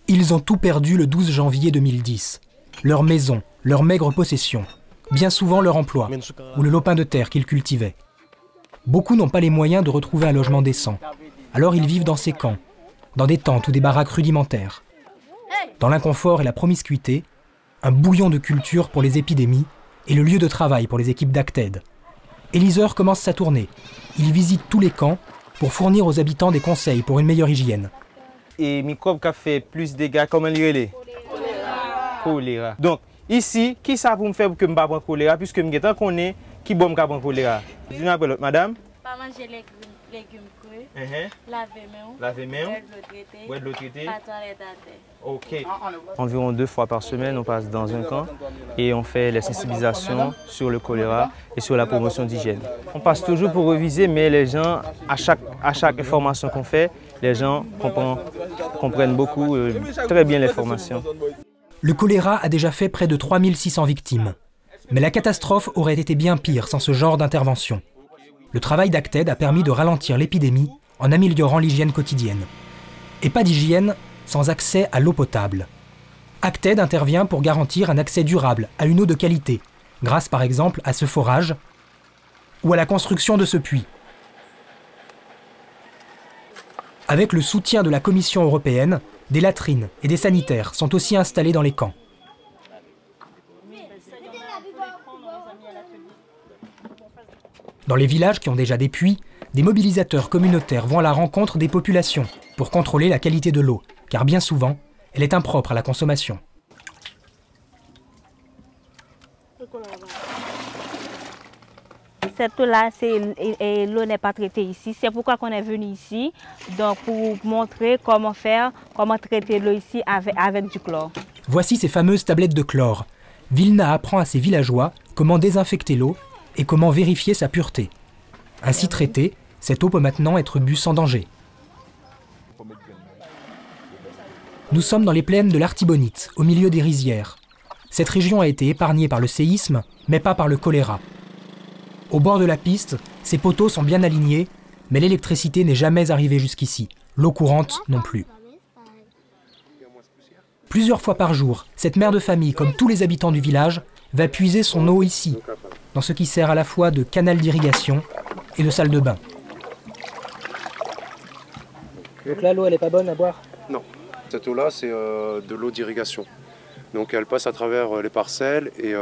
Ils ont tout perdu le 12 janvier 2010. Leur maison, leur maigre possession, bien souvent leur emploi, ou le lopin de terre qu'ils cultivaient. Beaucoup n'ont pas les moyens de retrouver un logement décent. Alors ils vivent dans ces camps, dans des tentes ou des baraques rudimentaires. Dans l'inconfort et la promiscuité, un bouillon de culture pour les épidémies et le lieu de travail pour les équipes d'Acted. Eliseur commence sa tournée. Il visite tous les camps pour fournir aux habitants des conseils pour une meilleure hygiène. Et microbe qui a fait plus de dégâts, comment il est? Choléra. Donc, ici, qui ça pour me faire pour que je ne prenne pas choléra, puisque je connais qui bon me prendre choléra. Dis-nous après l'autre, madame. Pas manger les légumes crus, laver mains, boire de l'eau traitée, pas toilette à terre. Ok. Environ 2 fois par semaine, on passe dans un camp et on fait les sensibilisations sur le choléra et sur la promotion d'hygiène. On passe toujours pour réviser, mais les gens, à chaque information qu'on fait, les gens comprennent beaucoup, très bien l'information. Le choléra a déjà fait près de 3600 victimes. Mais la catastrophe aurait été bien pire sans ce genre d'intervention. Le travail d'Acted a permis de ralentir l'épidémie en améliorant l'hygiène quotidienne. Et pas d'hygiène sans accès à l'eau potable. Acted intervient pour garantir un accès durable à une eau de qualité, grâce par exemple à ce forage ou à la construction de ce puits. Avec le soutien de la Commission européenne, des latrines et des sanitaires sont aussi installés dans les camps. Dans les villages qui ont déjà des puits, des mobilisateurs communautaires vont à la rencontre des populations pour contrôler la qualité de l'eau, car bien souvent, elle est impropre à la consommation. Cette eau-là, l'eau n'est pas traitée ici. C'est pourquoi on est venu ici, donc pour montrer comment traiter l'eau ici avec du chlore. Voici ces fameuses tablettes de chlore. Vilna apprend à ses villageois comment désinfecter l'eau et comment vérifier sa pureté. Ainsi traitée, cette eau peut maintenant être bue sans danger. Nous sommes dans les plaines de l'Artibonite, au milieu des rizières. Cette région a été épargnée par le séisme, mais pas par le choléra. Au bord de la piste, ces poteaux sont bien alignés, mais l'électricité n'est jamais arrivée jusqu'ici. L'eau courante non plus. Plusieurs fois par jour, cette mère de famille, comme tous les habitants du village, va puiser son eau ici, dans ce qui sert à la fois de canal d'irrigation et de salle de bain. Donc là, l'eau, elle n'est pas bonne à boire? Non. Cette eau-là, c'est de l'eau d'irrigation. Donc elle passe à travers les parcelles et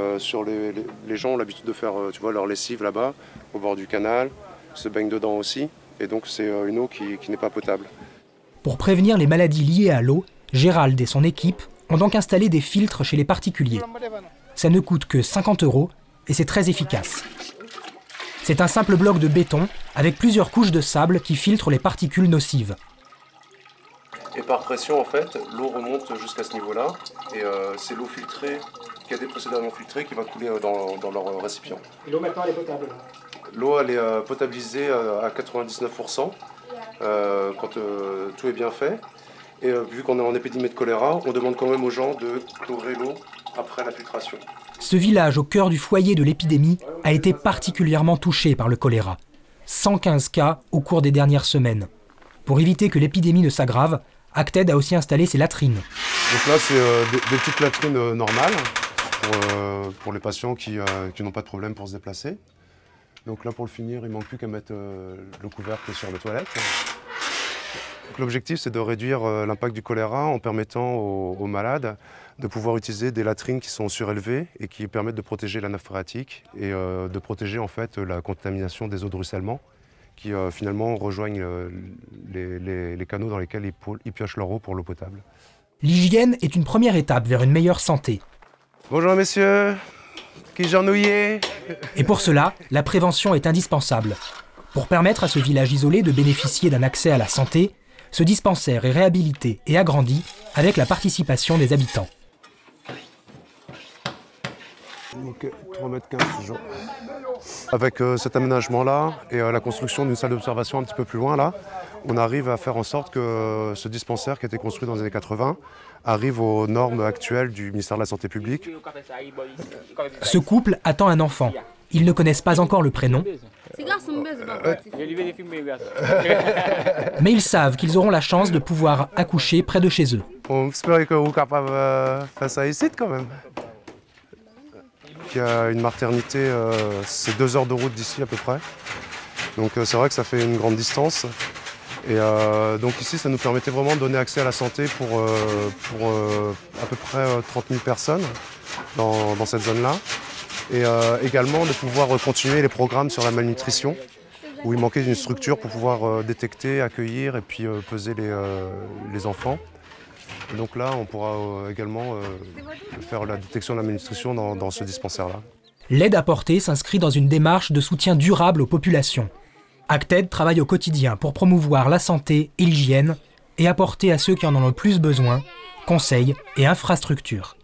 les gens ont l'habitude de faire leur lessive là-bas, au bord du canal, se baignent dedans aussi. Et donc c'est une eau qui n'est pas potable. Pour prévenir les maladies liées à l'eau, Gérald et son équipe ont donc installé des filtres chez les particuliers. Ça ne coûte que 50 € et c'est très efficace. C'est un simple bloc de béton avec plusieurs couches de sable qui filtrent les particules nocives. Et par pression, en fait, l'eau remonte jusqu'à ce niveau-là. Et c'est l'eau filtrée, qui a été précédemment filtrée, qui va couler dans leur récipient. Et l'eau maintenant, elle est potable? L'eau, elle est potabilisée à 99% quand tout est bien fait. Et vu qu'on est en épidémie de choléra, on demande quand même aux gens de chlorer l'eau après la filtration. Ce village au cœur du foyer de l'épidémie a été particulièrement touché par le choléra. 115 cas au cours des dernières semaines. Pour éviter que l'épidémie ne s'aggrave, Acted a aussi installé ses latrines. Donc là, c'est des petites latrines normales pour les patients qui n'ont pas de problème pour se déplacer. Donc là, pour le finir, il ne manque plus qu'à mettre le couvercle sur les toilettes. L'objectif, c'est de réduire l'impact du choléra en permettant aux malades de pouvoir utiliser des latrines qui sont surélevées et qui permettent de protéger la nappe phréatique et de protéger en fait la contamination des eaux de ruissellement qui finalement rejoignent les canaux dans lesquels ils piochent leur eau pour l'eau potable. L'hygiène est une première étape vers une meilleure santé. Bonjour messieurs, qui genouillé? Et pour cela, la prévention est indispensable. Pour permettre à ce village isolé de bénéficier d'un accès à la santé, ce dispensaire est réhabilité et agrandi avec la participation des habitants. Ok, 3,15 m. Avec cet aménagement-là et la construction d'une salle d'observation un petit peu plus loin, là, on arrive à faire en sorte que ce dispensaire qui a été construit dans les années 80 arrive aux normes actuelles du ministère de la Santé publique. Ce couple attend un enfant Ils ne connaissent pas encore le prénom, mais ils savent qu'ils auront la chance de pouvoir accoucher près de chez eux. On espère que vous êtes capable de faire ça ici quand même. Il y a une maternité, c'est 2 heures de route d'ici à peu près. Donc c'est vrai que ça fait une grande distance. Et donc ici, ça nous permettait vraiment de donner accès à la santé pour à peu près 30 000 personnes dans cette zone-là. Et également de pouvoir continuer les programmes sur la malnutrition, où il manquait d'une structure pour pouvoir détecter, accueillir et puis peser les enfants. Et donc là, on pourra également faire la détection de la malnutrition dans ce dispensaire-là. L'aide apportée s'inscrit dans une démarche de soutien durable aux populations. Acted travaille au quotidien pour promouvoir la santé et l'hygiène et apporter à ceux qui en ont le plus besoin conseils et infrastructures.